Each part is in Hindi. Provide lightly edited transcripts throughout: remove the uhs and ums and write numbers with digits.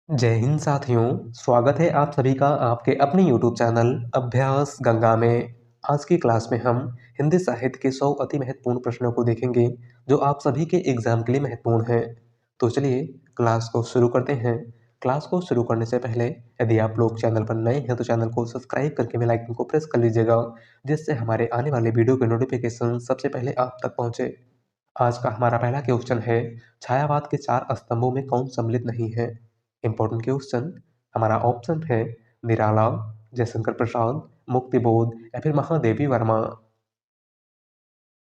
जय हिंद साथियों। स्वागत है आप सभी का आपके अपने YouTube चैनल अभ्यास गंगा में। आज की क्लास में हम हिंदी साहित्य के 100 अति महत्वपूर्ण प्रश्नों को देखेंगे जो आप सभी के एग्जाम के लिए महत्वपूर्ण हैं। तो चलिए क्लास को शुरू करते हैं। क्लास को शुरू करने से पहले यदि आप लोग चैनल पर नए हैं तो चैनल को सब्सक्राइब करके बेल आइकन को प्रेस कर लीजिएगा, जिससे हमारे आने वाले वीडियो के नोटिफिकेशन सबसे पहले आप तक पहुंचे। आज का हमारा पहला क्वेश्चन है, छायावाद के 4 स्तंभों में कौन सम्मिलित नहीं है। Important question. हमारा ऑप्शन है निराला, जयशंकर प्रसाद, मुक्तिबोध या फिर महादेवी वर्मा।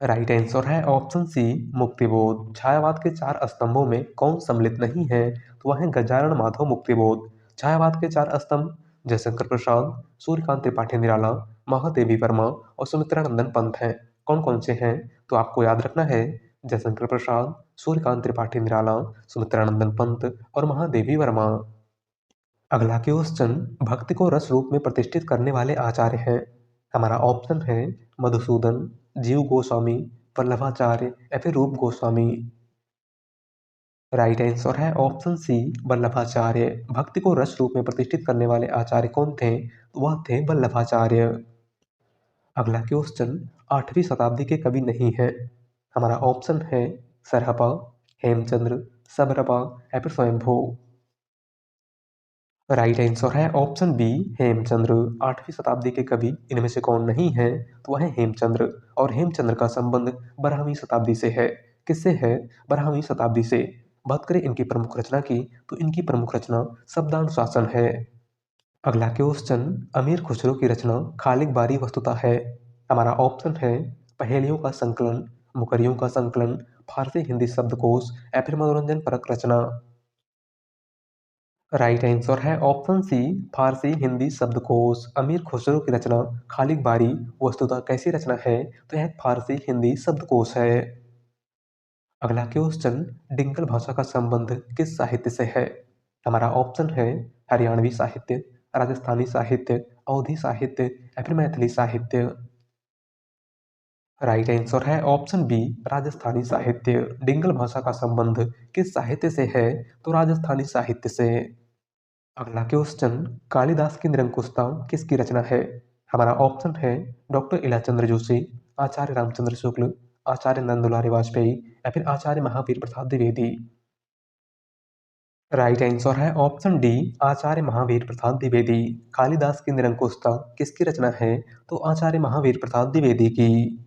राइट आंसर है ऑप्शन सी, मुक्तिबोध। छायावाद के 4 स्तंभों में कौन सम्मिलित नहीं है, तो वह है गजानन माधव मुक्तिबोध। छायावाद के 4 स्तंभ जयशंकर प्रसाद, सूर्यकांत त्रिपाठी निराला, महादेवी वर्मा और सुमित्रानंदन पंत हैं। कौन कौन से हैं, तो आपको याद रखना है जयशंकर प्रसाद, सूर्यकांत त्रिपाठी निराला, सुमित्रानंदन पंत और महादेवी वर्मा। अगला क्वेश्चन, भक्ति को रस रूप में प्रतिष्ठित करने वाले आचार्य हैं। हमारा ऑप्शन है मधुसूदन, जीव गोस्वामी, वल्लभाचार्य या फिर रूप गोस्वामी। राइट आंसर है ऑप्शन सी, वल्लभाचार्य। भक्ति को रस रूप में प्रतिष्ठित करने वाले आचार्य कौन थे, तो वह थे वल्लभाचार्य। अगला क्वेश्चन, 8वीं शताब्दी के कवि नहीं है। हमारा ऑप्शन है सरहपा, हेमचंद्र, सबरपा या फिर स्वयंभू। राइट आंसर है ऑप्शन बी, हेमचंद्र। 8वीं शताब्दी के कवि इनमें से कौन नहीं है, तो वह है हेमचंद्र। और हेमचंद्र का संबंध 12वीं शताब्दी से है। किससे है, 12वीं शताब्दी से। बात करें इनकी प्रमुख रचना की, तो इनकी प्रमुख रचना शब्दानुशासन है। अगला क्वेश्चन, अमीर खुसरो की रचना खालिक बारी वस्तुता है। हमारा ऑप्शन है पहेलियों का संकलन, मुकरियों का संकलन, फारसी हिंदी शब्दकोश या फिर मनोरंजन परक रचना। राइट आंसर है ऑप्शन सी, फारसी हिंदी शब्दकोश। अमीर खुसरो की रचना खालिक बारी वस्तुतः कैसी रचना है, तो यह फारसी हिंदी शब्दकोश है। अगला क्वेश्चन, डिंगल भाषा का संबंध किस साहित्य से है। हमारा ऑप्शन है हरियाणवी साहित्य, राजस्थानी साहित्य, अवधी साहित्य या फिर मैथिली साहित्य। राइट आंसर है ऑप्शन बी, राजस्थानी साहित्य। डिंगल भाषा का संबंध किस साहित्य से है, तो राजस्थानी साहित्य से। अगला क्वेश्चन, कालिदास की निरंकुशता किसकी रचना है। हमारा ऑप्शन है डॉक्टर इलाचंद्र जोशी, आचार्य रामचंद्र शुक्ल, आचार्य नंदुलारी वाजपेयी या फिर आचार्य महावीर प्रसाद द्विवेदी। राइट आंसर है ऑप्शन डी, आचार्य महावीर प्रसाद द्विवेदी। कालिदास की निरंकुशता किसकी रचना है, तो आचार्य महावीर प्रसाद द्विवेदी की।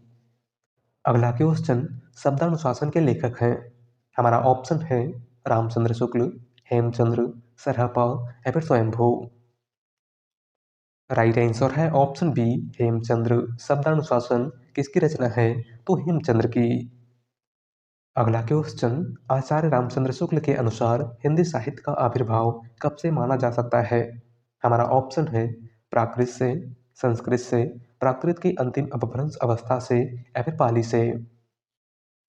अगला क्वेश्चन, शब्दानुशासन के लेखक हैं। हमारा ऑप्शन है रामचंद्र शुक्ल, हेमचंद्र, सरहपा या फिर स्वयंभू। राइट आंसर है ऑप्शन बी, हेमचंद्र। शब्दानुशासन किसकी रचना है, तो हेमचंद्र की। अगला क्वेश्चन, आचार्य रामचंद्र शुक्ल के अनुसार हिंदी साहित्य का आविर्भाव कब से माना जा सकता है। हमारा ऑप्शन है प्राकृत से, संस्कृत से, प्राकृत की अंतिम अपभ्रंश अवस्था से या फिर पाली से।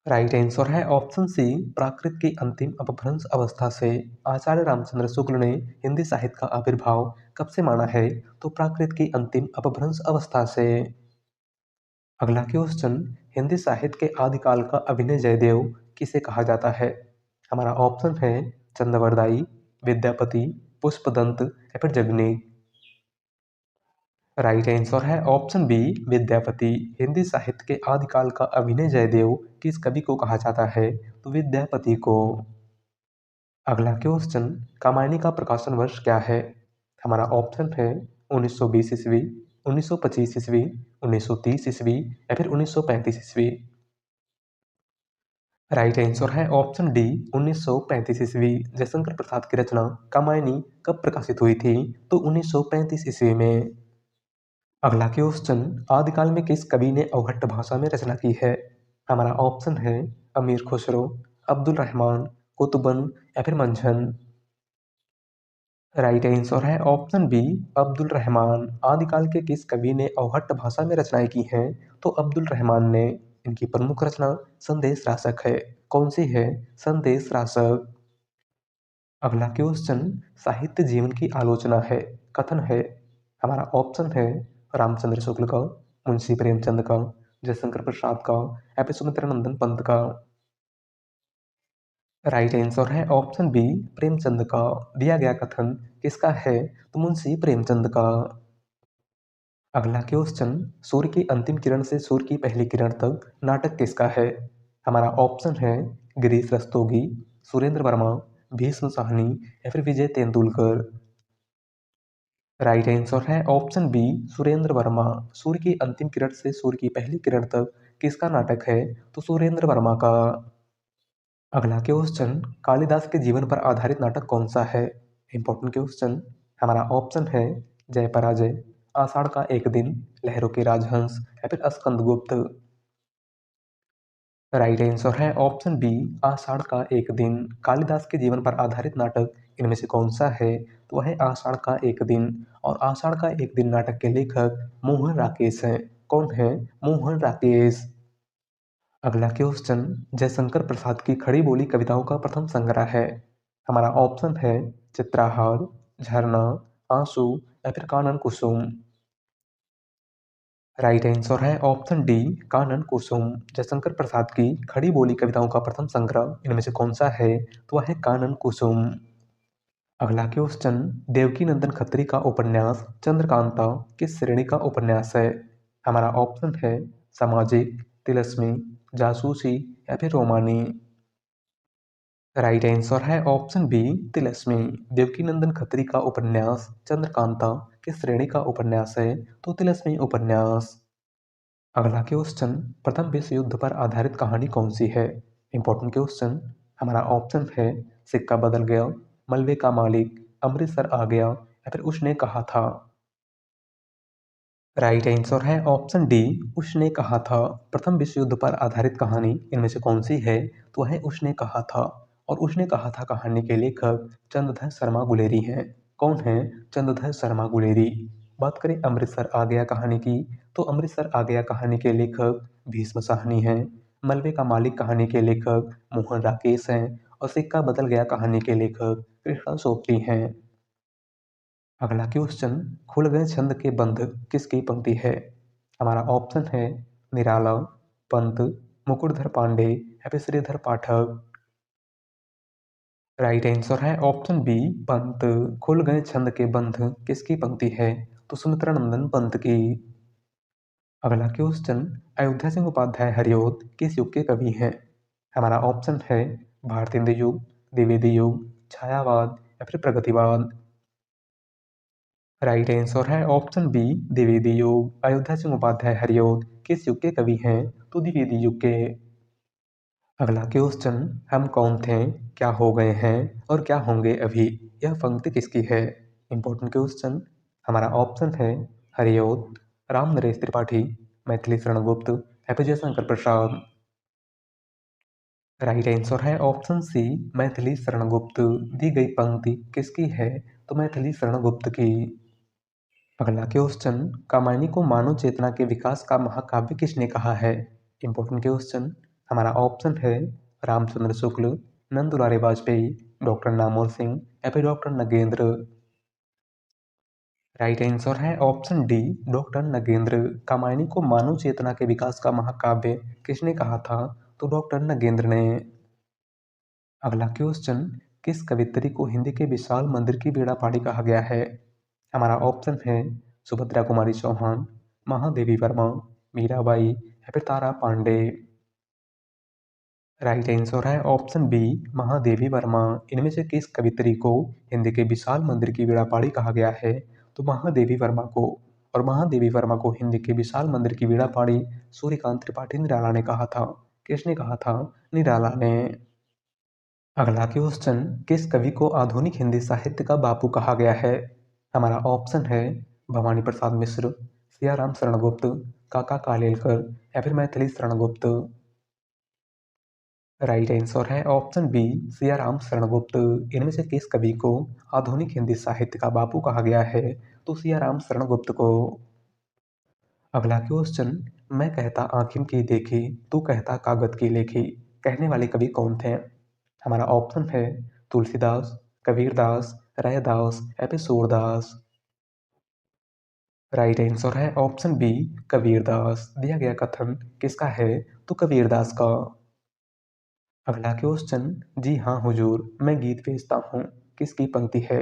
राइट आंसर है ऑप्शन सी, प्राकृत की अंतिम अपभ्रंश अवस्था से। आचार्य रामचंद्र शुक्ल ने हिंदी साहित्य का आविर्भाव कब से माना है, तो प्राकृत की अंतिम अपभ्रंश अवस्था से। अगला क्वेश्चन, हिंदी साहित्य के आदिकाल का अभिनय जयदेव किसे कहा जाता है। हमारा ऑप्शन है चंद्रवरदाई, विद्यापति, पुष्पदंत या फिर जगनीक। राइट आंसर है ऑप्शन बी, विद्यापति। हिंदी साहित्य के आदिकाल का अभिनय जयदेव किस कवि को कहा जाता है, तो विद्यापति को। अगला क्वेश्चन, कामायनी का प्रकाशन वर्ष क्या है। हमारा ऑप्शन है 1920 ईस्वी, 1925 ईस्वी, 1930 ईस्वी या फिर 1935 ईस्वी। राइट आंसर है ऑप्शन डी, 1935 ईस्वी। जयशंकर प्रसाद की रचना कामायनी कब प्रकाशित हुई थी, तो 1935 ईस्वी में। अगला क्वेश्चन, आदिकाल में किस कवि ने अवहट्ट भाषा में रचना की है। हमारा ऑप्शन है अमीर खुसरो, अब्दुल रहमान, कुतुबन या फिर मंझन। राइट आंसर है ऑप्शन बी, अब्दुल रहमान। आदिकाल के किस कवि ने अवहट्ट भाषा में रचनाएं की हैं, तो अब्दुल रहमान ने। इनकी प्रमुख रचना संदेश रासक है। कौन सी है, संदेश रासक। अगला क्वेश्चन, साहित्य जीवन की आलोचना है, कथन है। हमारा ऑप्शन है रामचंद्र शुक्ल का, मुंशी प्रेमचंद का, जयशंकर प्रसाद का या फिर सुमित्रानंदन पंत का। राइट आंसर है ऑप्शन बी प्रेमचंद का। दिया गया कथन किसका है? तो मुंशी प्रेमचंद का। अगला क्वेश्चन, सूर्य की अंतिम किरण से सूर्य की पहली किरण तक नाटक किसका है? हमारा ऑप्शन है गिरीश रस्तोगी, सुरेंद्र वर्मा, भीष्म साहनी या फिर विजय तेंदुलकर। राइट आंसर है ऑप्शन बी सुरेंद्र वर्मा। सूर्य की अंतिम किरण से सूर्य की पहली किरण तक किसका नाटक है? तो सुरेंद्र वर्मा का। अगला क्वेश्चन, कालिदास के जीवन पर आधारित नाटक कौन सा है? Important question. हमारा ऑप्शन है जय पराजय, आषाढ़ का एक दिन, लहरों के राजहंस या फिर स्कंदगुप्त। राइट आंसर है ऑप्शन बी आषाढ़ का एक दिन। कालिदास के जीवन पर आधारित नाटक इनमें से कौन सा है? तो वह है आषाढ़ का एक दिन। और आषाढ़ का एक दिन नाटक के लेखक मोहन राकेश हैं। कौन है? मोहन राकेश। अगला क्वेश्चन, जयशंकर प्रसाद की खड़ी बोली कविताओं का प्रथम संग्रह है। हमारा ऑप्शन है चित्रहार, झरना, आंसू या फिर कानन कुसुम। राइट आंसर है ऑप्शन डी कानन कुसुम। जयशंकर प्रसाद की खड़ी बोली कविताओं का प्रथम संग्रह इनमें से कौन सा है? तो वह है कानन कुसुम। अगला क्वेश्चन, देवकी नंदन खत्री का उपन्यास चंद्रकांता किस श्रेणी का उपन्यास है? हमारा ऑप्शन है सामाजिक, तिलस्मी, जासूसी या फिर रोमानी। राइट आंसर है ऑप्शन बी तिलस्मी। देवकी नंदन खत्री का उपन्यास चंद्रकांता किस श्रेणी का उपन्यास है? तो तिलस्मी उपन्यास। अगला क्वेश्चन, प्रथम विश्व युद्ध पर आधारित कहानी कौन सी है? Important question. हमारा ऑप्शन है सिक्का बदल गया, मलबे का मालिक, अमृतसर आ गया या फिर उसने कहा था। राइट आंसर है ऑप्शन डी उसने कहा था। प्रथम विश्व युद्ध पर आधारित कहानी इनमें से कौन सी है? तो है उसने कहा था। और उसने कहा था कहानी के लेखक चंद्रधर शर्मा गुलेरी हैं। कौन है? चंद्रधर शर्मा गुलेरी। बात करें अमृतसर आ गया कहानी की, तो अमृतसर आ गया कहानी के लेखक भीष्म साहनी हैं। मलबे का मालिक कहानी के लेखक मोहन राकेश हैं। और सिक्का बदल गया कहानी के लेखक कृष्णा सोपती हैं। अगला क्वेश्चन, खुल गए छंद के बंध किसकी पंक्ति है? हमारा ऑप्शन है निराला, पंत, मुकुटधर पांडे या फिर श्रीधर पाठक। राइट आंसर है ऑप्शन बी पंत। खुल गए छंद के बंध किसकी पंक्ति है? तो सुमित्रा नंदन पंत की। अगला क्वेश्चन, अयोध्या सिंह उपाध्याय हरिऔध किस युग के कवि हैं? हमारा ऑप्शन है भारतेंदु युग, द्विवेदी युग, छायावाद या फिर प्रगतिवाद। राइट आंसर है ऑप्शन बी द्विवेदी युग। अयोध्या सिंह उपाध्याय हरिऔध किस युग के कवि हैं? तो द्विवेदी युग के। अगला क्वेश्चन, हम कौन थे, क्या हो गए हैं और क्या होंगे अभी, यह पंक्ति किसकी है? Important question. हमारा ऑप्शन है हरिऔध, राम नरेश त्रिपाठी, मैथिली शरण गुप्त या फिर जयशंकर प्रसाद। राइट आंसर है ऑप्शन सी मैथिली शरण गुप्त। दी गई पंक्ति किसकी है? तो मैथिली शरण गुप्त की। अगला क्वेश्चन, कामायनी को मानव चेतना के विकास का महाकाव्य किसने कहा है? Important question. हमारा ऑप्शन है रामचंद्र शुक्ल, नंद दुलारे वाजपेयी, डॉक्टर नामोर सिंह या फिर डॉक्टर नगेंद्र। राइट आंसर है option D doctor Nagendra. Kamayani को मानव चेतना के विकास का महाकाव्य किसने कहा था? तो डॉक्टर नगेंद्र ने। अगला क्वेश्चन, किस कवियत्री को हिंदी के विशाल मंदिर की बीड़ा पाड़ी कहा गया है? हमारा ऑप्शन है सुभद्रा कुमारी चौहान, महादेवी वर्मा, मीराबाई या फिर तारा पांडे। राइट आंसर है ऑप्शन बी महादेवी वर्मा। इनमें से किस कवियत्री को हिंदी के विशाल मंदिर की बीड़ा पाड़ी कहा गया है? तो महादेवी वर्मा को। और महादेवी वर्मा को हिंदी के विशाल मंदिर की बीड़ा पाड़ी सूर्यकांत त्रिपाठी निराला ने कहा था। किसने कहा था? निराला ने। अगला क्वेश्चन, किस कवि को आधुनिक हिंदी साहित्य का बापू कहा गया है? हमारा ऑप्शन है भवानी प्रसाद मिश्र, सियाराम शरणगुप्त, काका कालेलकर या फिर मैथिली शरणगुप्त। राइट आंसर है ऑप्शन बी सियाराम शरणगुप्त। इनमें से किस कवि को आधुनिक हिंदी साहित्य का बापू कहा गया है? तो सियाराम शरणगुप्त को। अगला क्वेश्चन, मैं कहता आखिम की देखी, तू कहता कागज की लेखी, कहने वाले कवि कौन थे? हमारा ऑप्शन है तुलसीदास, कबीरदास, रैदास या फिर सूरदास। राइट आंसर है ऑप्शन बी कबीरदास। दिया गया कथन किसका है? तो कबीरदास का। अगला क्वेश्चन, जी हाँ हुजूर मैं गीत भेजता हूँ, किसकी पंक्ति है?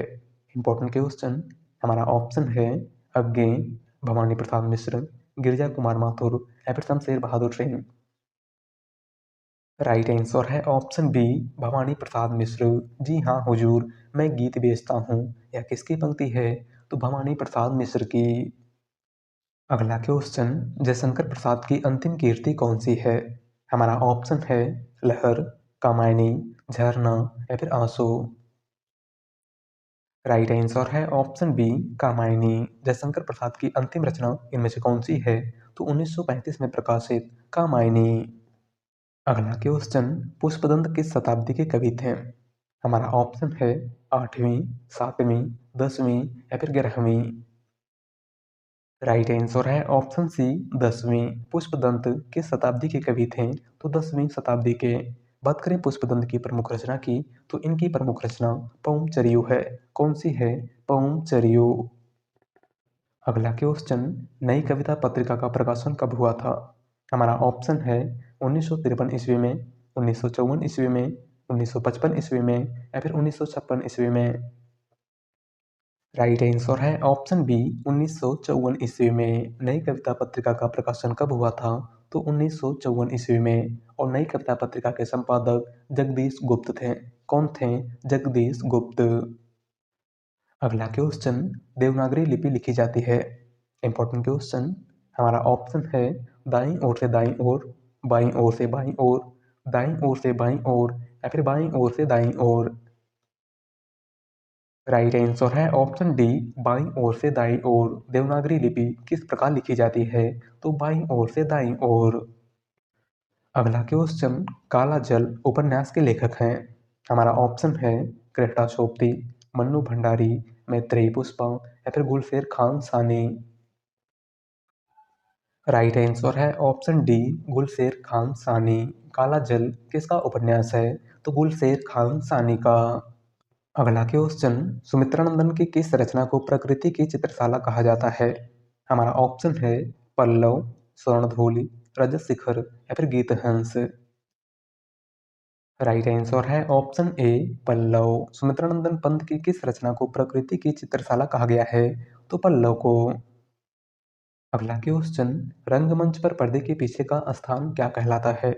Important question. हमारा ऑप्शन है अज्ञे, भवानी प्रसाद मिश्र, गिरिजा कुमार माथुर या फिर शमशेर बहादुर सिंह। राइट आंसर है ऑप्शन बी, भवानी प्रसाद मिश्र। जी हाँ हुजूर मैं गीत भेजता हूँ, यह किसकी पंक्ति है? तो भवानी प्रसाद मिश्र की। अगला क्वेश्चन, जयशंकर प्रसाद की अंतिम कीर्ति कौन सी है? हमारा ऑप्शन है लहर, कामायनी, झरना या फिर आंसू। राइट आंसर है ऑप्शन बी, कामायनी। जयशंकर प्रसाद की अंतिम रचना इनमें से कौन सी है? तो 1935 में प्रकाशित कामायनी। अगला क्वेश्चन, पुष्पदंत किस शताब्दी के कवि थे? हमारा ऑप्शन है 8वीं, 7वीं, 10वीं या फिर 11वीं। राइट आंसर है ऑप्शन सी, 10वीं। पुष्पदंत किस शताब्दी के कवि थे? तो 10वीं शताब्दी के। बात करें पुष्पदंत की प्रमुख रचना की, तो इनकी प्रमुख रचना पौंचरियु है। कौन सी है? पौंचरियु। अगला क्वेश्चन, नई कविता पत्रिका का प्रकाशन कब हुआ था? हमारा ऑप्शन है 1953 ईस्वी में, 1954 ईस्वी में, 1955 ईस्वी में या फिर 1956 ईस्वी में। राइट आंसर है ऑप्शन बी, 1954 ईस्वी में। नई कविता पत्रिका का प्रकाशन कब हुआ था? तो 1954 ईस्वी में। और नई कविता पत्रिका के संपादक जगदीश गुप्त थे। कौन थे? जगदीश गुप्त। अगला क्वेश्चन, देवनागरी लिपि लिखी जाती है। Important question. हमारा ऑप्शन है दाईं ओर से दाईं ओर, बाईं ओर से बाईं ओर, दाईं ओर से बाईं ओर या फिर बाईं ओर से दाईं ओर। राइट आंसर है ऑप्शन डी, बाईं ओर से दाईं ओर। देवनागरी लिपि किस प्रकार लिखी जाती है? तो बाईं ओर से दाईं ओर। अगला क्वेश्चन, काला जल उपन्यास के लेखक हैं। हमारा ऑप्शन है कृष्णा सोपती, मन्नू भंडारी, मैत्रेयी पुष्पा या फिर गुलशेर खान सानी। राइट आंसर है ऑप्शन डी, गुलशेर खान सानी। काला जल किसका उपन्यास है? तो गुलशेर खान सानी का। अगला क्वेश्चन, सुमित्रानंदन की किस रचना को प्रकृति की चित्रशाला कहा जाता है? हमारा ऑप्शन है पल्लव, स्वर्णधूलि, रजत शिखर या फिर गीतहंस। राइट आंसर है ऑप्शन ए, पल्लव। सुमित्रानंदन पंत की किस रचना को प्रकृति की चित्रशाला कहा गया है? तो पल्लव को। अगला क्वेश्चन, रंगमंच पर पर्दे के पीछे का स्थान क्या कहलाता है?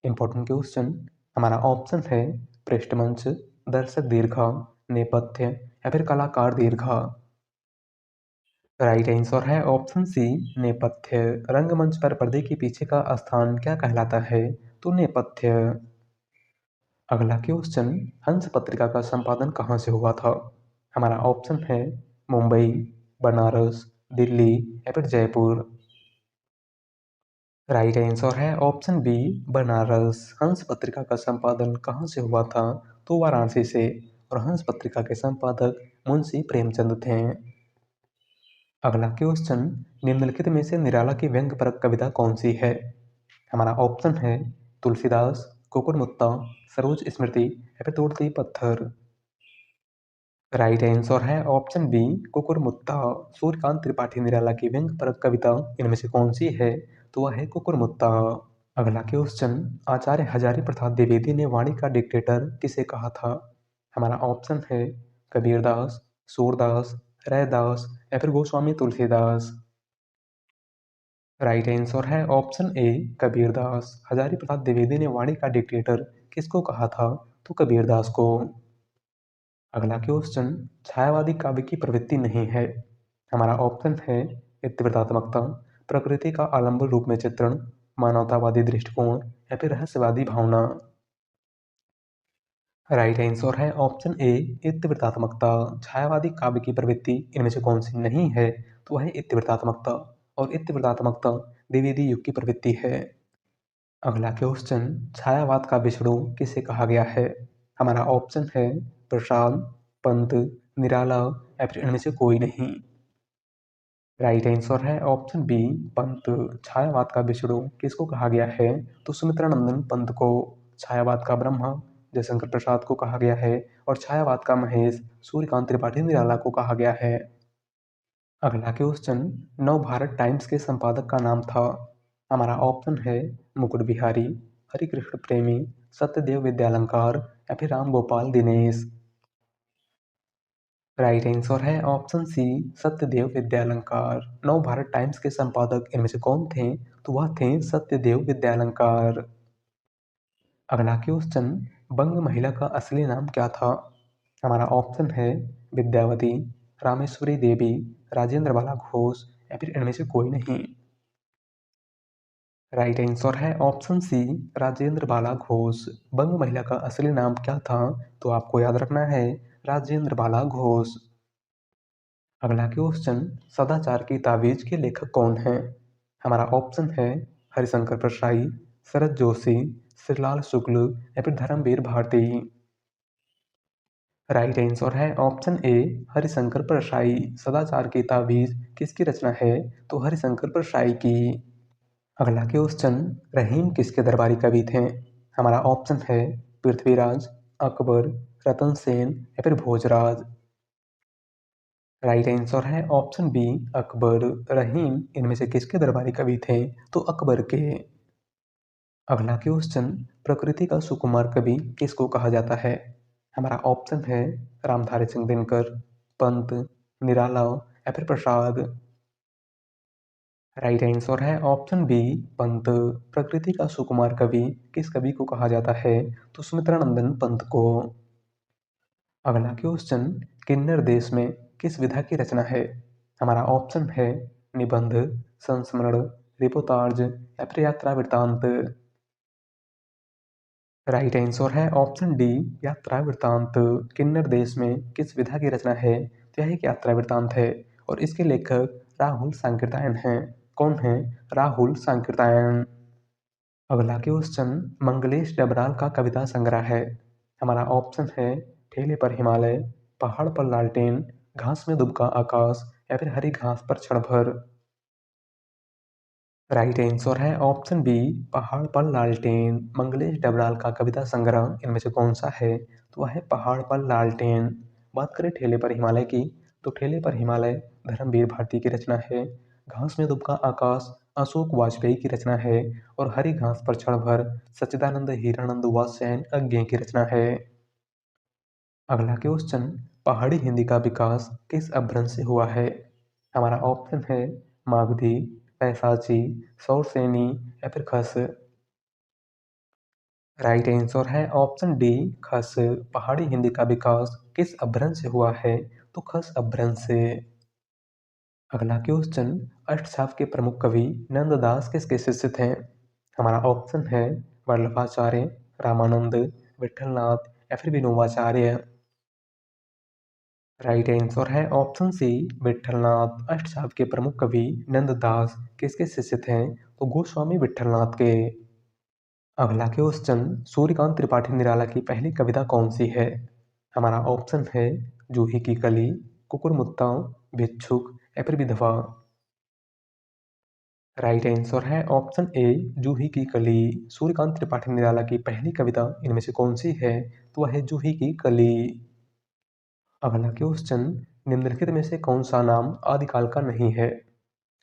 Important question. हमारा ऑप्शन है पृष्ठमंच, दर्शक दीर्घा, नेपथ्य या फिर कलाकार दीर्घा। राइट आंसर है ऑप्शन सी, नेपथ्य। रंगमंच पर पर्दे के पीछे का स्थान क्या कहलाता है? तो नेपथ्य। अगला क्वेश्चन, हंस पत्रिका का संपादन कहाँ से हुआ था? हमारा ऑप्शन है मुंबई, बनारस, दिल्ली या फिर जयपुर। राइट आंसर है ऑप्शन बी, बनारस। हंस पत्रिका का संपादन कहाँ से हुआ था? तो वाराणसी से। और हंस पत्रिका के संपादक मुंशी प्रेमचंद थे। अगला क्वेश्चन, निम्नलिखित में से निराला की व्यंग्यपरक कविता कौन सी है? हमारा ऑप्शन है तुलसीदास, कुकुरमुत्ता, सरोज स्मृति या फिर तोड़ती पत्थर। राइट आंसर है ऑप्शन बी, कुकुरमुत्ता। सूर्यकांत त्रिपाठी निराला की व्यंग्यपरक कविता इनमें से कौन सी है? तो वह है कुकुरमुत्ता। अगला क्वेश्चन, आचार्य हजारी प्रसाद द्विवेदी ने वाणी का डिक्टेटर किसे कहा था? हमारा ऑप्शन है कबीरदास, सूरदास, रैदास या फिर गोस्वामी तुलसीदास। राइट आंसर है ऑप्शन ए, कबीरदास। हजारी प्रसाद द्विवेदी ने वाणी का डिक्टेटर किसको कहा था? तो कबीरदास को। अगला क्वेश्चन, छायावादी काव्य की प्रवृत्ति नहीं है। हमारा ऑप्शन है इत्यात्मकता, प्रकृति का आलंबन रूप में चित्रण, मानवतावादी दृष्टिकोण या फिर रहस्यवादी भावना। राइट आंसर है ऑप्शन ए, इत्यात्मकता। छायावादी काव्य की प्रवृत्ति इनमें से कौन सी नहीं है? तो वह है इत्यात्मकता। और इत्यात्मकता द्विवेदी युग की प्रवृत्ति है। अगला क्वेश्चन, छायावाद का विष्णु किसे कहा गया है? हमारा ऑप्शन है प्रसाद, पंत, निराला या फिर इनमें से कोई नहीं। राइट आंसर है ऑप्शन बी, पंत। छायावाद का विष्णु किसको कहा गया है? तो सुमित्रानंदन पंत को। छायावाद का ब्रह्मा जयशंकर प्रसाद को कहा गया है। और छायावाद का महेश सूर्यकांत त्रिपाठी निराला को कहा गया है। अगला क्वेश्चन, नव भारत टाइम्स के संपादक का नाम था। हमारा ऑप्शन है मुकुट बिहारी, हरिकृष्ण प्रेमी, सत्यदेव विद्यालंकार या फिर राम गोपाल दिनेश। राइट आंसर है ऑप्शन सी, सत्यदेव विद्यालंकार। नव भारत टाइम्स के संपादक इनमें से कौन थे? तो वह थे सत्यदेव विद्यालंकार। अगला क्वेश्चन, बंग महिला का असली नाम क्या था? हमारा ऑप्शन है विद्यावती, रामेश्वरी देवी, राजेंद्र बाला घोष या फिर इनमें से कोई नहीं। राइट आंसर है ऑप्शन सी, राजेंद्र बाला घोष। बंग महिला का असली नाम क्या था? तो आपको याद रखना है राजेंद्र बाला घोष। अगला क्वेश्चन, सदाचार की ताबीज के लेखक कौन हैं? हमारा ऑप्शन है हरिशंकर परसाई, शरद जोशी, श्रीलाल शुक्ल या फिर धर्मवीर भारती। राइट आंसर है ऑप्शन ए, हरिशंकर परसाई। सदाचार की ताबीज किसकी रचना है? तो हरिशंकर परसाई की। अगला क्वेश्चन, रहीम किसके दरबारी कवि थे? हमारा ऑप्शन है पृथ्वीराज, अकबर, रतन सेन या फिर भोजराज। राइट आंसर है ऑप्शन बी, अकबर। रहीम इनमें से किसके दरबारी कवि थे? तो अकबर के। अगला क्वेश्चन, प्रकृति का सुकुमार कवि किसको कहा जाता है? हमारा ऑप्शन है रामधारी सिंह दिनकर, पंत, निराला या फिर प्रसाद। राइट आंसर है ऑप्शन बी, पंत। प्रकृति का सुकुमार कवि किस कवि को कहा जाता है? तो सुमित्रानंदन पंत को। अगला क्वेश्चन, किन्नर देश में किस विधा की रचना है? हमारा ऑप्शन है निबंध, संस्मरण, रिपोर्टाज या फिर यात्रा वृत्तांत। राइट आंसर है ऑप्शन डी, यात्रा वृत्तांत। किन्नर देश में किस विधा की रचना है? तो यह एक यात्रा वृत्तांत है और इसके लेखक राहुल सांकृत्यायन हैं। कौन है? राहुल सांकृत्यायन। अगला क्वेश्चन, मंगलेश डबराल का कविता संग्रह है। हमारा ऑप्शन है ठेले पर हिमालय, पहाड़ पर लालटेन, घास में दुबका आकाश या फिर हरी घास पर क्षण भर। राइट आंसर है ऑप्शन बी, पहाड़ पर लालटेन। मंगलेश डबराल का कविता संग्रह इनमें से कौन सा है? तो वह है पहाड़ पर लालटेन। बात करें ठेले पर हिमालय की, तो ठेले पर हिमालय धर्मवीर भारती की रचना है। घास में दुबका आकाश अशोक वाजपेयी की रचना है और हरी घास पर क्षण भर सच्चिदानंद हीरानंद व सैन अज्ञे की रचना है। अगला क्वेश्चन, पहाड़ी हिंदी का विकास किस अपभ्रंश से हुआ है? हमारा ऑप्शन है मागधी, पैसाची, सौरसेनी या फिर खस। राइट आंसर है ऑप्शन डी, खस। पहाड़ी हिंदी का विकास किस अपभ्रंश से हुआ है? तो खस अपभ्रंश से। अगला क्वेश्चन, अष्टछाप के प्रमुख कवि नंददास किसके शिष्य थे? हमारा ऑप्शन है वल्लभाचार्य, रामानंद, विठलनाथ या फिर विनोबाचार्य। राइट आंसर है ऑप्शन सी, विठलनाथ। अष्टछाप के प्रमुख कवि नंददास किसके शिष्य थे? तो गोस्वामी विठलनाथ के। अगला क्वेश्चन, सूर्यकांत त्रिपाठी निराला की पहली कविता कौन सी है? हमारा ऑप्शन है जूही की कली, कुकुरमुत्ता, भिक्षुक या फिर विधवा। राइट आंसर है ऑप्शन ए, जूही की कली। सूर्यकांत त्रिपाठी निराला की पहली कविता इनमें से कौन सी है? तो वह है जूही की कली। अगला क्वेश्चन, निम्नलिखित में से कौन सा नाम आदिकाल का नहीं है?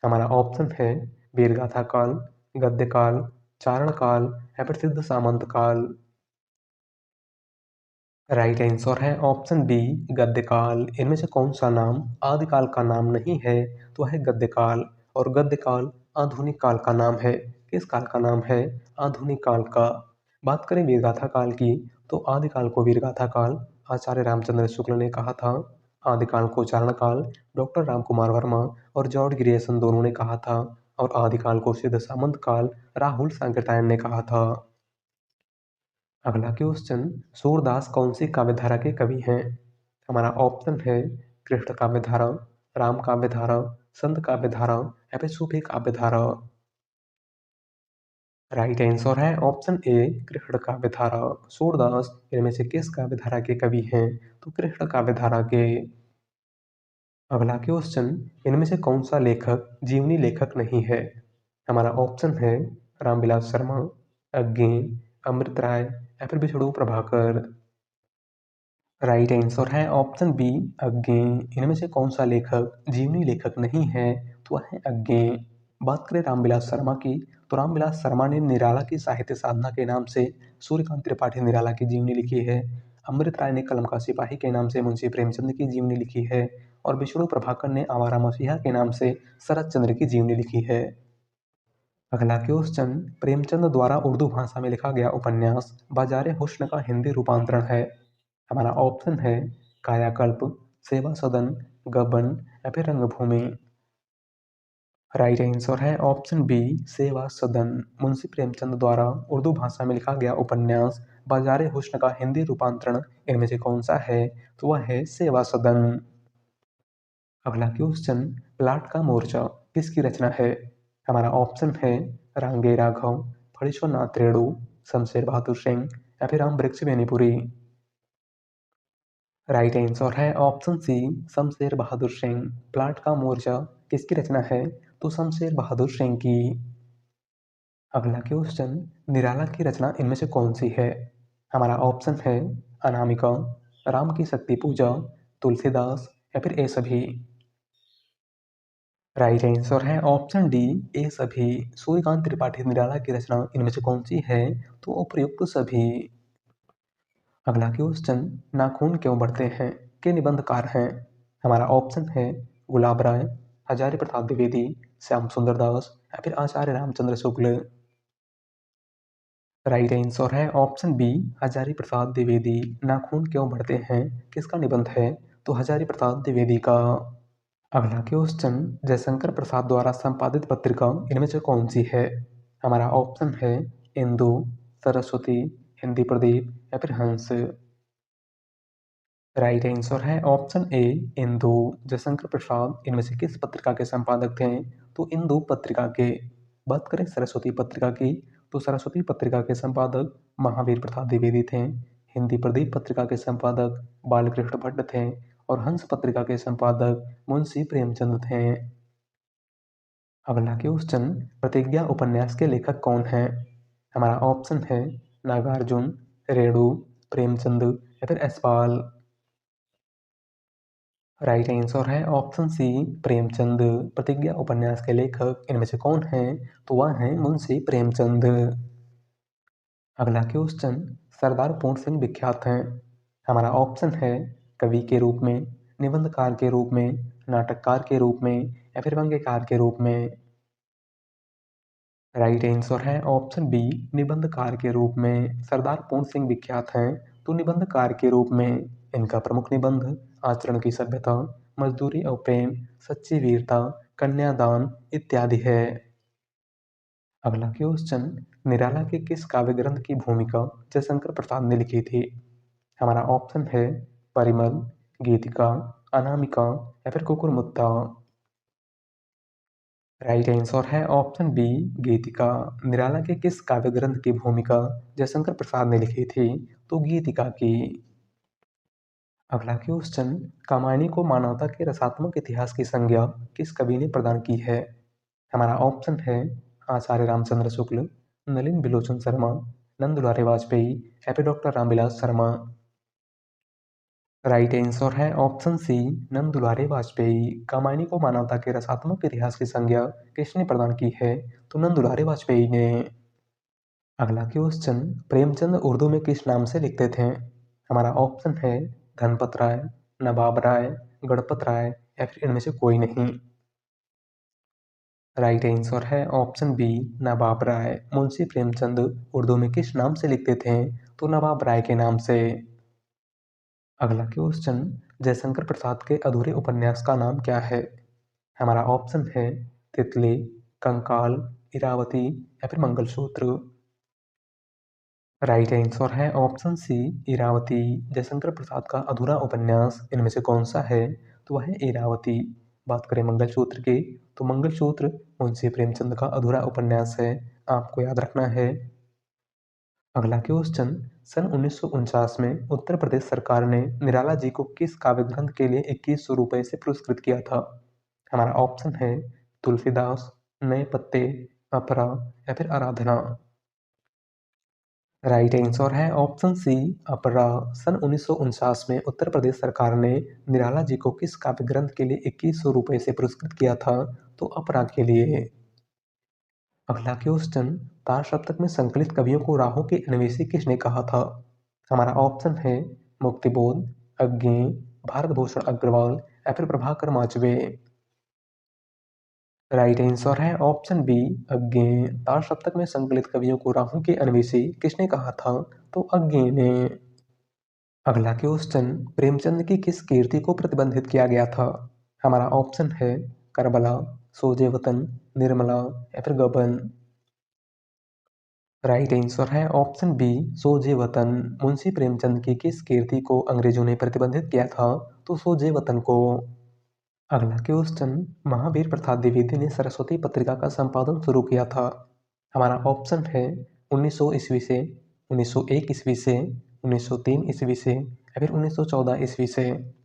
हमारा ऑप्शन है वीरगाथा काल, गद्य काल, चारण काल या फिर सिद्ध सामंत काल। राइट आंसर है ऑप्शन बी, गद्य काल। इनमें से कौन सा नाम आदिकाल का नाम नहीं है? तो है गद्य काल। और गद्य काल आधुनिक काल का नाम है। किस काल का नाम है? आधुनिक काल का। बात करें वीरगाथा काल की, तो आदिकाल को वीरगाथा काल आचार्य रामचंद्र शुक्ल ने कहा था। आदिकाल को चारण काल डॉक्टर रामकुमार वर्मा और जॉर्ज ग्रियर्सन दोनों ने कहा था। और आदिकाल को सिद्ध सामंत काल राहुल सांकृत्यायन ने कहा था। अगला क्वेश्चन, सूरदास कौन सी काव्यधारा के कवि हैं? हमारा ऑप्शन है कृष्ण काव्यधारा, राम काव्यधारा, संत काव्यधारा या फिर सूफी काव्यधारा। राइट आंसर है ऑप्शन ए, कृष्ण काव्यधारा। सूरदास इनमें से किस काव्यधारा के कवि हैं? तो कृष्ण काव्यधारा के। अगला क्वेश्चन, इनमें से कौन सा लेखक जीवनी लेखक नहीं है? हमारा ऑप्शन है रामविलास शर्मा, अज्ञे, अमृत राय या फिर विष्णु प्रभाकर। राइट आंसर है ऑप्शन बी, अज्ञे। इनमें से कौन सा लेखक जीवनी लेखक नहीं है? तो वह है अज्ञे। बात करें रामविलास शर्मा की, तो रामविलास शर्मा ने निराला की साहित्य साधना के नाम से सूर्यकांत त्रिपाठी निराला की जीवनी लिखी है। अमृत राय ने कलम का सिपाही के नाम से मुंशी प्रेमचंद की जीवनी लिखी है और विष्णु प्रभाकर ने आवारा मसीहा के नाम से शरत चंद्र की जीवनी लिखी है। अगला क्वेश्चन, प्रेमचंद द्वारा उर्दू भाषा में लिखा गया उपन्यास बाजारे हुस्न का हिंदी रूपांतरण है। हमारा ऑप्शन है कायाकल्प, सेवा सदन, गबन या फिर रंगभूमि। राइट आंसर है ऑप्शन बी, सेवा सदन। मुंशी प्रेमचंद द्वारा उर्दू भाषा में लिखा गया उपन्यास बाजारे हुस्न का हिंदी रूपांतरण इनमें से कौन सा है? तो वह है सेवा सदन। अगला क्वेश्चन, लाट का मोर्चा किसकी रचना है? हमारा ऑप्शन है रांगे राघव, फणीश्वरनाथ रेणु, शमशेर बहादुर सिंह या फिर रामवृक्ष बेनीपुरी। राइट आंसर है option C, Shamsher Bahadur Singh. Plot का मोर्चा किसकी रचना है? तो शमशेर बहादुर सिंह की। अगला क्वेश्चन, निराला की रचना इनमें से कौन सी है? हमारा ऑप्शन है अनामिका, राम की शक्ति पूजा, तुलसीदास या फिर ए सभी। राइट आंसर है ऑप्शन डी, ए सभी। सूर्यकांत त्रिपाठी निराला की रचना इनमें से कौन सी है? तो उपयुक्त सभी। अगला क्वेश्चन, नाखून क्यों बढ़ते हैं के निबंधकार हैं? हमारा ऑप्शन है गुलाब राय, हजारी प्रसाद द्विवेदी, श्याम सुंदर दास या फिर आचार्य रामचंद्र शुक्ल। राइट आंसर है ऑप्शन बी, हजारी प्रसाद द्विवेदी। नाखून क्यों बढ़ते हैं किसका निबंध है? तो हजारी प्रसाद द्विवेदी का। अगला क्वेश्चन, जयशंकर प्रसाद द्वारा संपादित पत्रिका इनमें से कौन सी है? हमारा ऑप्शन है इंदु, सरस्वती, हिंदी प्रदीप या फिर हंस। राइट आंसर है ऑप्शन ए, इंदु। जयशंकर प्रसाद इनमें से किस पत्रिका के संपादक थे? तो इंदु पत्रिका के। बात करें सरस्वती पत्रिका की, तो सरस्वती पत्रिका के संपादक महावीर प्रसाद द्विवेदी थे। हिंदी प्रदीप पत्रिका के संपादक बालकृष्ण भट्ट थे और हंस पत्रिका के संपादक मुंशी प्रेमचंद थे। अगला क्वेश्चन, प्रतिज्ञा उपन्यास के लेखक कौन हैं? हमारा ऑप्शन है नागार्जुन, रेणु, प्रेमचंद या फिर यशपाल। राइट आंसर है ऑप्शन सी, प्रेमचंद। प्रतिज्ञा उपन्यास के लेखक इनमें से कौन हैं? तो वह हैं मुंशी प्रेमचंद। अगला क्वेश्चन, सरदार पूर्ण सिंह विख्यात हैं। हमारा ऑप्शन है कवि के रूप में, निबंधकार के रूप में, नाटककार के रूप में या फिर व्यंग्यकार के रूप में। राइट आंसर है ऑप्शन बी, निबंधकार के रूप में सरदार पूर्ण सिंह विख्यात हैं। तो निबंधकार के रूप में इनका प्रमुख निबंध आचरण की सभ्यता, मजदूरी और प्रेम, सच्ची वीरता, कन्यादान इत्यादि है। अगला क्वेश्चन, निराला के किस काव्य ग्रंथ की भूमिका जयशंकर प्रसाद ने लिखी थी? हमारा ऑप्शन है परिमल, गीतिका, अनामिका या फिर कुकुरमुत्ता। राइट आंसर है ऑप्शन बी, गीतिका। निराला के किस काव्य ग्रंथ की भूमिका जयशंकर प्रसाद ने लिखी थी? तो गीतिका की। अगला क्वेश्चन, कामायनी को मानवता के रसात्मक इतिहास की संज्ञा किस कवि ने प्रदान की है? हमारा ऑप्शन है आचार्य रामचंद्र शुक्ल, नलिन बिलोचन शर्मा, नंद दुलारे वाजपेयी या फिर doctor Ramvilas Sharma. Right answer है ऑप्शन सी, नंद दुलारे वाजपेयी। कामायनी को मानवता के रसात्मक इतिहास की संज्ञा किसने प्रदान की है? तो नंद दुलारे वाजपेयी ने। अगला क्वेश्चन, प्रेमचंद उर्दू में किस नाम से लिखते थे? हमारा ऑप्शन है धनपत राय, नवाब राय, गणपत राय या फिर इनमें से कोई नहीं। राइट आंसर है ऑप्शन बी, नवाब राय। मुंशी प्रेमचंद उर्दू में किस नाम से लिखते थे? तो नवाब राय के नाम से। अगला क्वेश्चन, जयशंकर प्रसाद के अधूरे उपन्यास का नाम क्या है? हमारा ऑप्शन है तितली, कंकाल, इरावती या फिर मंगलसूत्र। राइट आंसर है ऑप्शन सी, इरावती। जयशंकर प्रसाद का अधूरा उपन्यास इनमें से कौन सा है? तो वह है इरावती। बात करें मंगलसूत्र की, तो मंगलसूत्र मुंशी प्रेमचंद का अधूरा उपन्यास है, आपको याद रखना है। अगला क्वेश्चन, सन 1949 में उत्तर प्रदेश सरकार ने निराला जी को किस काव्य ग्रंथ के लिए 2100 रुपये से पुरस्कृत किया था? हमारा ऑप्शन है तुलसीदास, नए पत्ते, अपरा या फिर आराधना। राइट आंसर है ऑप्शन सी, अपरा। सन 1949 में उत्तर प्रदेश सरकार ने निराला जी को किस काव्य ग्रंथ के लिए 2100 रुपये से पुरस्कृत किया था? तो अपरा के लिए। अगला क्वेश्चन, तार सप्तक में संकलित कवियों को राहों के अन्वेषी किसने कहा था? हमारा ऑप्शन है मुक्तिबोध, अज्ञेय, भारत भूषण अग्रवाल या फिर प्रभाकर माचवे। राइट आंसर है ऑप्शन बी, अज्ञेय। तार सप्तक में संकलित कवियों को राहों के अन्वेषी किसने कहा था? तो अज्ञेय ने। अगला क्वेश्चन, प्रेमचंद की किस कीर्ति को प्रतिबंधित किया गया था? हमारा ऑप्शन है करबला, सोजे वतन, निर्मला या फिर गबन। राइट आंसर है ऑप्शन बी, सोजे वतन। मुंशी प्रेमचंद की किस कीर्ति को अंग्रेजों ने प्रतिबंधित किया था? तो सोजे वतन को। अगला क्वेश्चन, महावीर प्रसाद द्विवेदी ने सरस्वती पत्रिका का संपादन शुरू किया था? हमारा ऑप्शन है 1900 ईस्वी से, 1901 ईस्वी से, 1903 ईस्वी से या फिर 1914 ईस्वी से।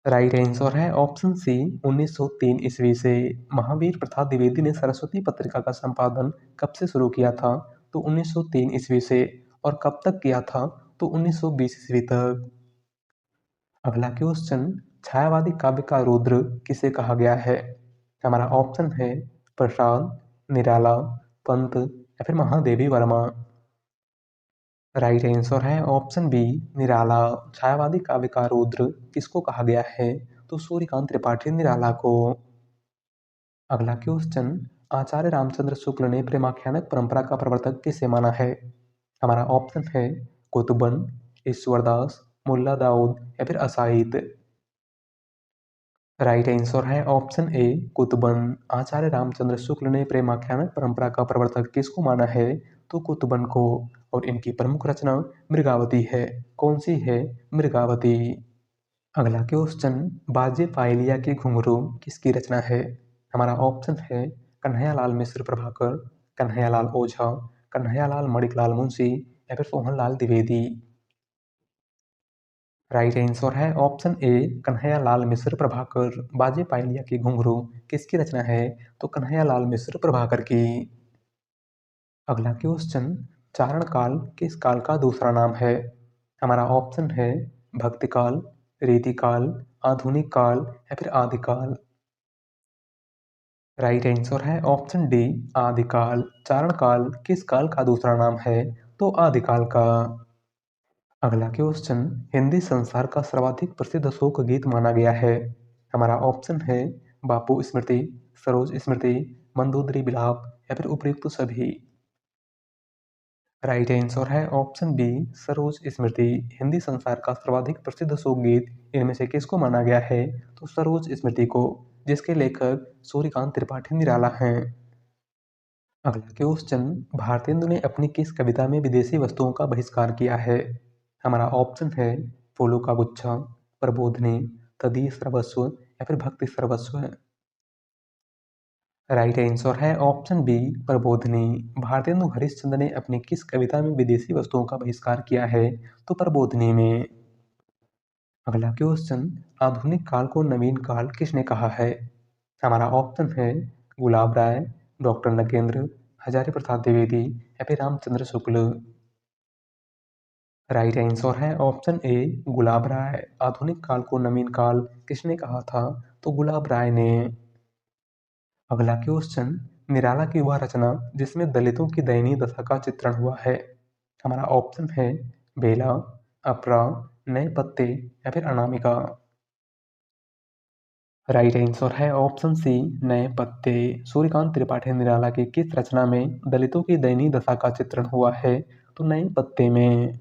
राइट आंसर है ऑप्शन सी, 1903 ईस्वी से। महावीर प्रसाद द्विवेदी ने सरस्वती पत्रिका का संपादन कब से शुरू किया था? तो 1903 ईस्वी से। और कब तक किया था? तो 1920 ईस्वी तक। अगला क्वेश्चन, छायावादी काव्य का रुद्र किसे कहा गया है? हमारा ऑप्शन है प्रसाद, निराला, पंत या फिर महादेवी वर्मा। राइट आंसर है ऑप्शन बी, निराला। छायावादी काव्य का रुद्र किसको कहा गया है? तो सूर्यकांत त्रिपाठी निराला को। अगला क्वेश्चन, आचार्य रामचंद्र शुक्ल ने प्रेमाख्यानक परंपरा का प्रवर्तक किसे माना है? हमारा ऑप्शन है कुतुबन, ईश्वरदास, मुल्ला दाऊद या फिर असाइद। राइट आंसर है ऑप्शन ए, कुतुबन। आचार्य रामचंद्र शुक्ल ने प्रेमाख्यानक परंपरा का प्रवर्तक किसको माना है? तो कुतुबन को। और इनकी प्रमुख रचना मृगावती है। कौन सी है? मृगावती। अगला क्वेश्चन, बाजे पायलिया के घुंघरू किसकी रचना है? हमारा ऑप्शन है कन्हैयालाल मिश्र प्रभाकर, कन्हैयालाल ओझा, कन्हैयालाल मणिकलाल मुंशी या फिर सोहनलाल द्विवेदी। राइट आंसर है ऑप्शन ए, कन्हैयालाल मिश्र प्रभाकर। बाजे पायलिया के घुंघरू किसकी रचना है? तो कन्हैयालाल मिश्र प्रभाकर की। अगला क्वेश्चन, चारण काल किस काल का दूसरा नाम है? हमारा ऑप्शन है भक्ति काल, रीति काल, आधुनिक काल या फिर आदिकाल। राइट आंसर है ऑप्शन डी, आदिकाल। चारण काल किस काल का दूसरा नाम है? तो आदिकाल का। अगला क्वेश्चन, हिंदी संसार का सर्वाधिक प्रसिद्ध शोक गीत माना गया है? हमारा ऑप्शन है बापू स्मृति, सरोज स्मृति, मंदोदरी विलाप या फिर उपयुक्त सभी। राइट आंसर है ऑप्शन बी, सरोज स्मृति। हिंदी संसार का सर्वाधिक प्रसिद्ध शोक गीत इनमें से किसको माना गया है? तो सरोज स्मृति को, जिसके लेखक सूर्यकांत त्रिपाठी निराला हैं। अगला क्वेश्चन, भारतेंदु ने अपनी किस कविता में विदेशी वस्तुओं का बहिष्कार किया है? हमारा ऑप्शन है फूलों का गुच्छा, प्रबोधिनी, तदीय सर्वस्व या फिर भक्ति सर्वस्व। राइट आंसर है ऑप्शन बी, प्रबोधिनी। भारतेंदु हरिश्चंद्र ने अपनी किस कविता में विदेशी वस्तुओं का बहिष्कार किया है? तो प्रबोधिनी में। अगला क्वेश्चन, आधुनिक काल को नवीन काल किसने कहा है? हमारा ऑप्शन है गुलाब राय, डॉक्टर नगेंद्र, हजारी प्रसाद द्विवेदी या फिर रामचंद्र शुक्ल। राइट आंसर है ऑप्शन ए, गुलाब राय। आधुनिक काल को नवीन काल किसने कहा था? तो गुलाब राय ने। अगला क्वेश्चन, निराला की वह रचना जिसमें दलितों की दयनीय दशा का चित्रण हुआ है? हमारा ऑप्शन है बेला, अपरा, नए पत्ते या फिर अनामिका। राइट आंसर है ऑप्शन सी, नए पत्ते। सूर्यकांत त्रिपाठी निराला की किस रचना में दलितों की दयनीय दशा का चित्रण हुआ है? तो नए पत्ते में।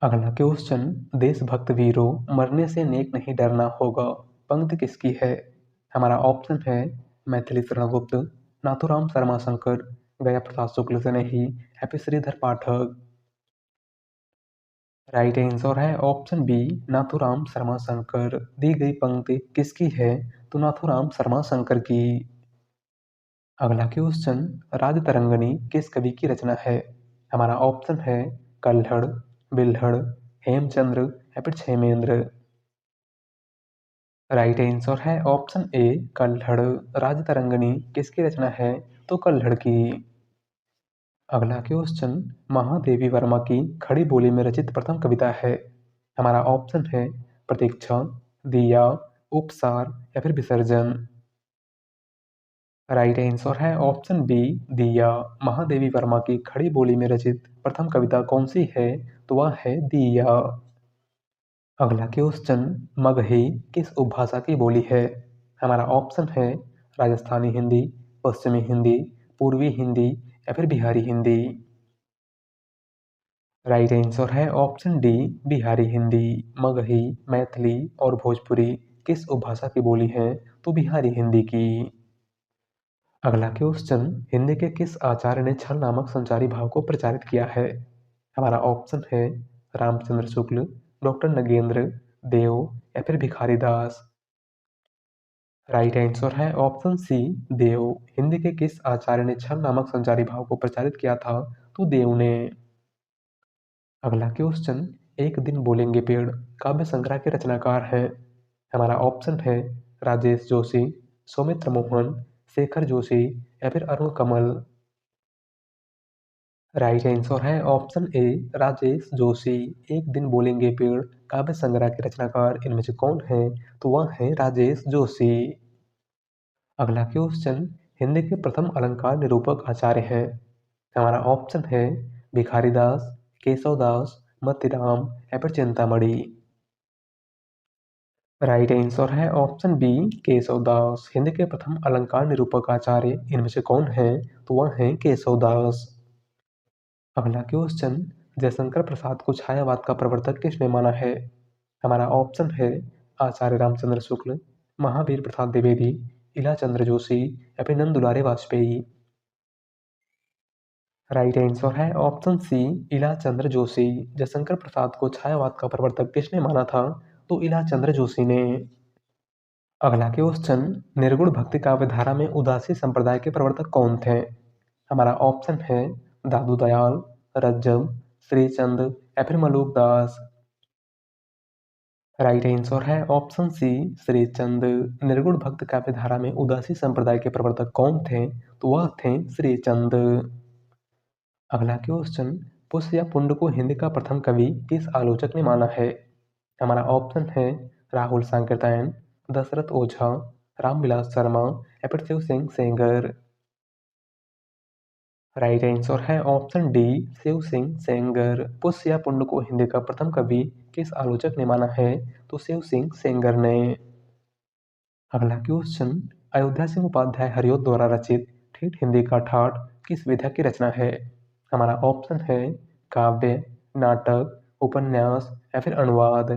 अगला क्वेश्चन, देशभक्त वीरों मरने से नेक नहीं डरना होगा पंक्ति किसकी है? हमारा ऑप्शन है मैथिली शरण गुप्त, नाथूराम शर्मा शंकर, गया प्रसाद शुक्ल से नहीं या फिर श्रीधर पाठक। राइट आंसर है ऑप्शन बी, नाथूराम शर्मा शंकर। दी गई पंक्ति किसकी है? तो नाथूराम शर्मा शंकर की। अगला क्वेश्चन, राजतरंगिणी किस कवि की रचना है? हमारा ऑप्शन है कल्हड़, बिल्हड़, हेमचंद्र या फिर क्षेमेंद्र। राइट आंसर है ऑप्शन ए, कल्हड़। राजतरंगिणी किसकी रचना है? तो कल्हड़ की। अगला क्वेश्चन, महादेवी वर्मा की खड़ी बोली में रचित प्रथम कविता है? हमारा ऑप्शन है प्रतीक्षा, दिया, उपसार या फिर विसर्जन। राइट आंसर है ऑप्शन बी दिया। महादेवी वर्मा की खड़ी बोली में रचित प्रथम कविता कौन सी है? तो वह है दिया। अगला क्वेश्चन, मगही किस उपभाषा की बोली है? हमारा ऑप्शन है राजस्थानी हिंदी, पश्चिमी हिंदी, पूर्वी हिंदी या फिर बिहारी हिंदी। राइट आंसर है ऑप्शन डी बिहारी हिंदी। मगही, मैथिली और भोजपुरी किस उपभाषा की बोली है? तो बिहारी हिंदी की। अगला क्वेश्चन, हिंदी के किस आचार्य ने छल नामक संचारी भाव को प्रचारित किया है? हमारा ऑप्शन है रामचंद्र शुक्ल, डॉक्टर नगेंद्र, देव या फिर भिखारी दास। राइट आंसर है ऑप्शन सी देव। हिंदी के किस आचार्य ने छल नामक संचारी भाव को प्रचारित किया था? तो देव ने। अगला क्वेश्चन, एक दिन बोलेंगे पेड़ काव्य संग्रह के रचनाकार हैं? हमारा ऑप्शन है राजेश जोशी, सौमित्र मोहन, शेखर जोशी या फिर अरुण कमल। राइट आंसर है ऑप्शन ए राजेश जोशी। एक दिन बोलेंगे पेड़ काव्य संग्रह के रचनाकार इनमें से कौन है? तो वह है राजेश जोशी। अगला क्वेश्चन, हिंदी के प्रथम अलंकार निरूपक आचार्य हैं? हमारा ऑप्शन है भिखारी दास, केशव दास, मतीराम या फिर चिंतामणि। राइट आंसर है ऑप्शन बी केशव दास। हिंदी के प्रथम अलंकार निरूपक आचार्य इनमें से कौन है? तो वह है केशव दास। अगला क्वेश्चन, जयशंकर प्रसाद को छायावाद का प्रवर्तक किसने माना है? हमारा ऑप्शन है आचार्य रामचंद्र शुक्ल, महावीर प्रसाद द्विवेदी, इला चंद्र जोशी या फिर नंद दुलारे वाजपेयी। राइट आंसर है ऑप्शन सी इला चंद्र जोशी। जयशंकर प्रसाद को छायावाद का प्रवर्तक किसने माना था? तो इला चंद्र जोशी ने। अगला क्वेश्चन, निर्गुण भक्ति काव्य धारा में उदासी संप्रदाय के प्रवर्तक कौन थे? हमारा ऑप्शन है दादू दयाल, रज्जब, श्रीचंद या फिर मलूक दास। राइट आंसर है ऑप्शन सी श्रीचंद। निर्गुण भक्त काव्य धारा में उदासी संप्रदाय के प्रवर्तक कौन थे? तो वह थे श्रीचंद। अगला क्वेश्चन, पुष्य या पुंड को हिंदी का प्रथम कवि किस आलोचक ने माना है? हमारा ऑप्शन है राहुल सांकृत्यायन, दशरथ ओझा, रामविलास शर्मा या फिर शिव सिंह सेंगर। राइट आंसर है ऑप्शन डी शिव सिंह सेंगर। पुष्य या पुंड को हिंदी का प्रथम कवि किस आलोचक ने माना है? तो शिव सिंह सेंगर ने। अगला क्वेश्चन, अयोध्या सिंह उपाध्याय हरिओं द्वारा रचित ठेठ हिंदी का ठाठ किस विधा की रचना है? हमारा ऑप्शन है काव्य, नाटक, उपन्यास या फिर अनुवाद।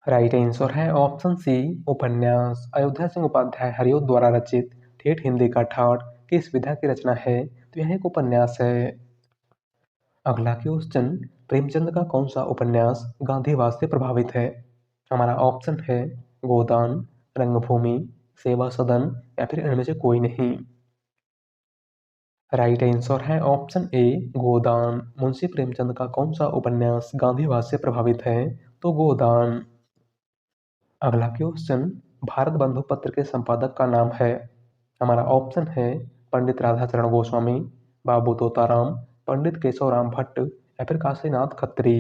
राइट आंसर है ऑप्शन सी उपन्यास। अयोध्या सिंह उपाध्याय हरिओं द्वारा रचित ठेठ हिंदी का ठाठ किस विधा की रचना है? तो यह एक उपन्यास है। अगला क्वेश्चन, प्रेमचंद का कौन सा उपन्यास गांधीवाद से प्रभावित है? हमारा ऑप्शन है गोदान, रंगभूमि, सेवा सदन या फिर इनमें से कोई नहीं। राइट आंसर है ऑप्शन ए गोदान। मुंशी प्रेमचंद का कौन सा उपन्यास गांधीवाद से प्रभावित है? तो गोदान। अगला क्वेश्चन, भारत बंधु पत्र के संपादक का नाम है? हमारा ऑप्शन है पंडित राधाचरण गोस्वामी, बाबू तोताराम, पंडित केशवराम भट्ट या फिर काशीनाथ खत्री।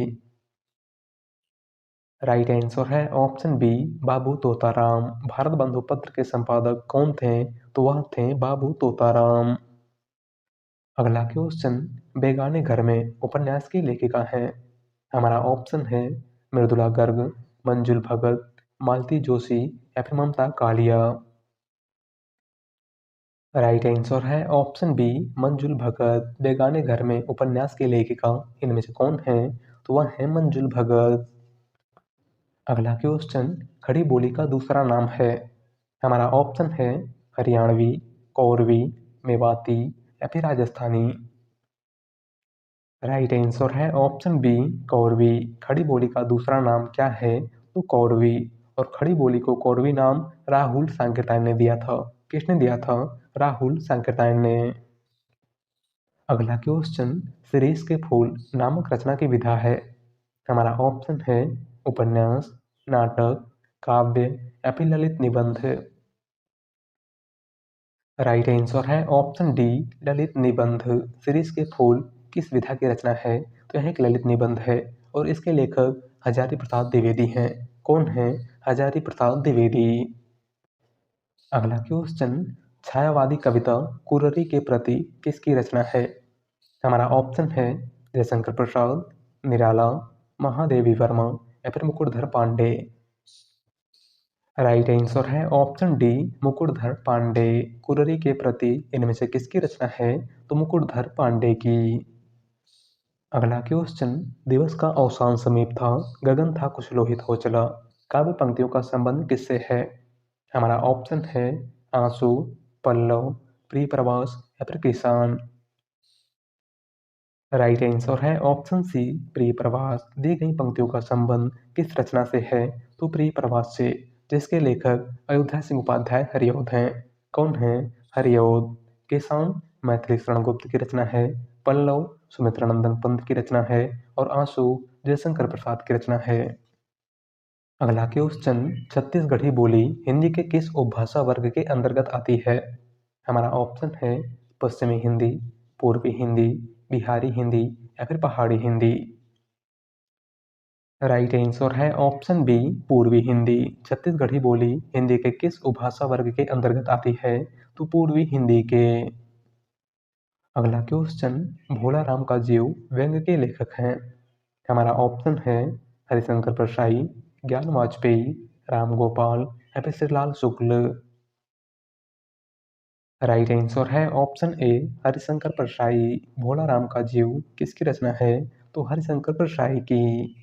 राइट आंसर है ऑप्शन बी बाबू तोताराम। भारत बंधु पत्र के संपादक कौन थे? तो वह थे बाबू तोताराम। अगला क्वेश्चन, बेगाने घर में उपन्यास की लेखिका है? हमारा ऑप्शन है मृदुला गर्ग, मंजुल भगत, मालती जोशी या फिर ममता कालिया। राइट आंसर है ऑप्शन बी मंजुल भगत। बेगाने घर में उपन्यास की लेखिका इनमें से कौन है? तो वह है मंजुल भगत। अगला क्वेश्चन, खड़ी बोली का दूसरा नाम है? हमारा ऑप्शन है हरियाणवी, कौरवी, मेवाती या फिर राजस्थानी। राइट आंसर है ऑप्शन बी कौरवी। खड़ी बोली का दूसरा नाम क्या है? तो कौरवी। और खड़ी बोली को कौरवी नाम राहुल सांकृत्यायन ने दिया था। किसने दिया था? राहुल सांकृत्यायन ने। अगला क्वेश्चन, शिरीष के फूल नामक रचना की विधा है? हमारा ऑप्शन है उपन्यास, नाटक, काव्य या फिर ललित निबंध। राइट आंसर है ऑप्शन डी ललित निबंध। शिरीष के फूल किस विधा की रचना है? तो यह एक ललित निबंध है और इसके लेखक हजारी प्रसाद द्विवेदी हैं। कौन है? हजारी प्रसाद द्विवेदी। अगला क्वेश्चन, छायावादी कविता कुररी के प्रति किसकी रचना है? हमारा ऑप्शन है जयशंकर प्रसाद, निराला, महादेवी वर्मा या फिर मुकुटधर पांडे। राइट आंसर है ऑप्शन डी, मुकुटधर पांडे। कुररी के प्रति इनमें से किसकी रचना है? तो मुकुटधर पांडे की। अगला क्वेश्चन, दिवस का अवसान समीप था, गगन था कुछ लोहित हो चला। काव्य पंक्तियों का संबंध किससे है? हमारा ऑप्शन है आंसू, पल्लव, प्रिय प्रवास या फिर किसान। राइट आंसर है ऑप्शन सी, प्रिय प्रवास। दी गई पंक्तियों का संबंध किस रचना से है? तो प्रिय प्रवास से, जिसके लेखक अयोध्या सिंह उपाध्याय हरिऔध हैं। कौन है? हरिऔध। किसान मैथिली शरण गुप्त की रचना है। पल्लव सुमित्रानंदन पंत की रचना है। और आंसू जयशंकर प्रसाद की रचना है। अगला क्वेश्चन, छत्तीसगढ़ी बोली हिंदी के किस उपभाषा वर्ग के अंतर्गत आती है? हमारा ऑप्शन है पश्चिमी हिंदी, पूर्वी हिंदी, बिहारी हिंदी या फिर पहाड़ी हिंदी। राइट आंसर है ऑप्शन बी, पूर्वी हिंदी। छत्तीसगढ़ी बोली हिंदी के किस उपभाषा वर्ग के अंतर्गत आती है? तो पूर्वी हिंदी के। अगला क्वेश्चन, भोला राम का जीव व्यंग्य के लेखक हैं। हमारा ऑप्शन है हरिशंकर परसाई, ज्ञान वाजपेयी, राम गोपाल या फिर श्रीलाल शुक्ल। राइट आंसर है ऑप्शन ए, हरिशंकर परसाई। भोला राम का जीव किसकी रचना है? तो हरिशंकर परसाई की।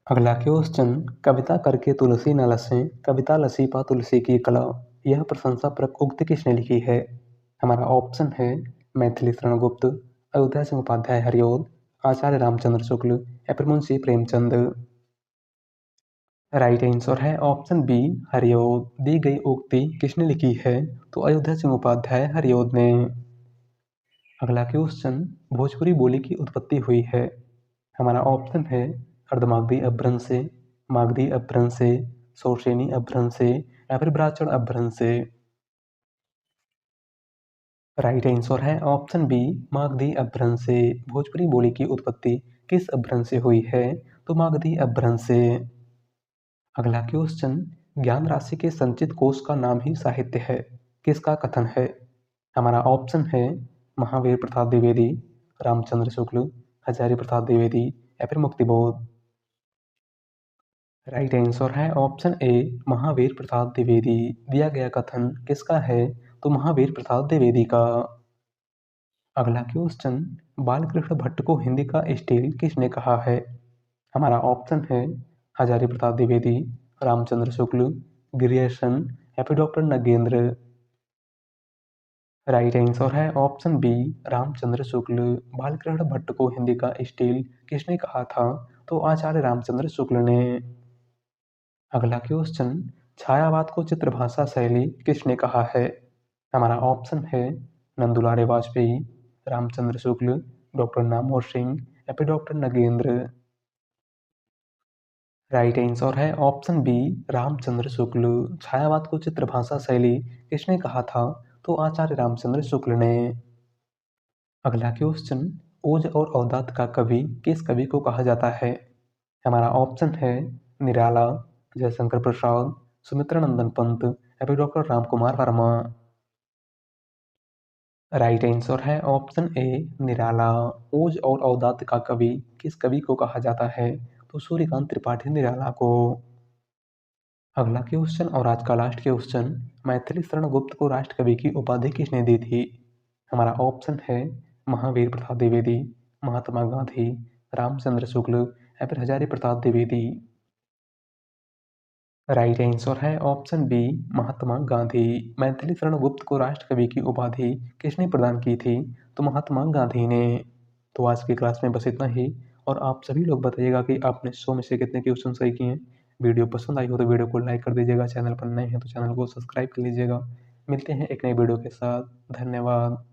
अगला क्वेश्चन, कविता करके तुलसी न लसें, कविता लसी पा तुलसी की कला। यह प्रशंसापरक उक्ति किसने लिखी है? हमारा ऑप्शन है मैथिली शरण गुप्त, अयोध्या सिंह उपाध्याय हरिऔध, आचार्य रामचंद्र शुक्ल या फिर मुंशी प्रेमचंद। राइट आंसर है ऑप्शन बी, हरिऔध। दी गई उक्ति किसने लिखी है? तो अयोध्या सिंह उपाध्याय हरिऔध ने। अगला क्वेश्चन, भोजपुरी बोली की उत्पत्ति हुई है। हमारा ऑप्शन है अर्धमागधी अपभ्रंश से, मागधी अपभ्रंश से, शौसेनी अपभ्रंश से या फिर ब्राह्मण अपभ्रंश से। राइट आंसर है ऑप्शन बी, मागधी अपभ्रंश से। भोजपुरी बोली की उत्पत्ति किस अपभ्रंश से हुई है? तो मागधी अपभ्रंश से। अगला क्वेश्चन, ज्ञान राशि के संचित कोश का नाम ही साहित्य है, किसका कथन है? हमारा ऑप्शन है महावीर प्रसाद द्विवेदी, रामचंद्र शुक्ल, हजारी प्रसाद द्विवेदी या फिर मुक्तिबोध। राइट आंसर है ऑप्शन ए, महावीर प्रसाद द्विवेदी। दिया गया कथन किसका है? तो महावीर प्रसाद द्विवेदी का। अगला क्वेश्चन, बालकृष्ण भट्ट को हिंदी का स्टील किसने कहा है? हमारा ऑप्शन है हजारी प्रसाद द्विवेदी, रामचंद्र शुक्ल, गिरियर्सन या फिर डॉक्टर नगेंद्र। राइट आंसर है ऑप्शन बी, रामचंद्र शुक्ल। बालकृष्ण भट्ट को हिंदी का स्टील किसने कहा था? तो आचार्य रामचंद्र शुक्ल ने। अगला क्वेश्चन, छायावाद को चित्रभाषा शैली किसने कहा है? हमारा ऑप्शन है नंदुलारे वाजपेयी, रामचंद्र शुक्ल, डॉक्टर नामवर सिंह या फिर डॉक्टर नगेंद्र। राइट आंसर है ऑप्शन बी, रामचंद्र शुक्ल। छायावाद को चित्रभाषा शैली किसने कहा था? तो आचार्य रामचंद्र शुक्ल ने। अगला क्वेश्चन, ओज और अवदात का कवि किस कवि को कहा जाता है? हमारा ऑप्शन है निराला, जयशंकर प्रसाद, सुमित्रानंदन पंत या फिर doctor Ram Kumar Verma. Right answer है ऑप्शन ए, निराला। ओज और अवदात का कवि किस कवि को कहा जाता है? तो सूर्यकांत त्रिपाठी निराला को। अगला क्वेश्चन और आज का लास्ट क्वेश्चन, मैथिली शरण गुप्त को राष्ट्रकवि की उपाधि किसने दी थी? हमारा ऑप्शन है महावीर प्रसाद द्विवेदी, महात्मा गांधी, रामचंद्र शुक्ल या फिर हजारी प्रसाद द्विवेदी। राइट आंसर है ऑप्शन बी, महात्मा गांधी। मैथिली शरण गुप्त को राष्ट्रकवि की उपाधि किसने प्रदान की थी? तो महात्मा गांधी ने। तो आज की क्लास में बस इतना ही। और आप सभी लोग बताइएगा कि आपने 100 में से कितने क्वेश्चन सही किए हैं। वीडियो पसंद आई हो तो वीडियो को लाइक कर दीजिएगा, चैनल पर नए हैं तो चैनल को सब्सक्राइब कर लीजिएगा। मिलते हैं एक नई वीडियो के साथ। धन्यवाद।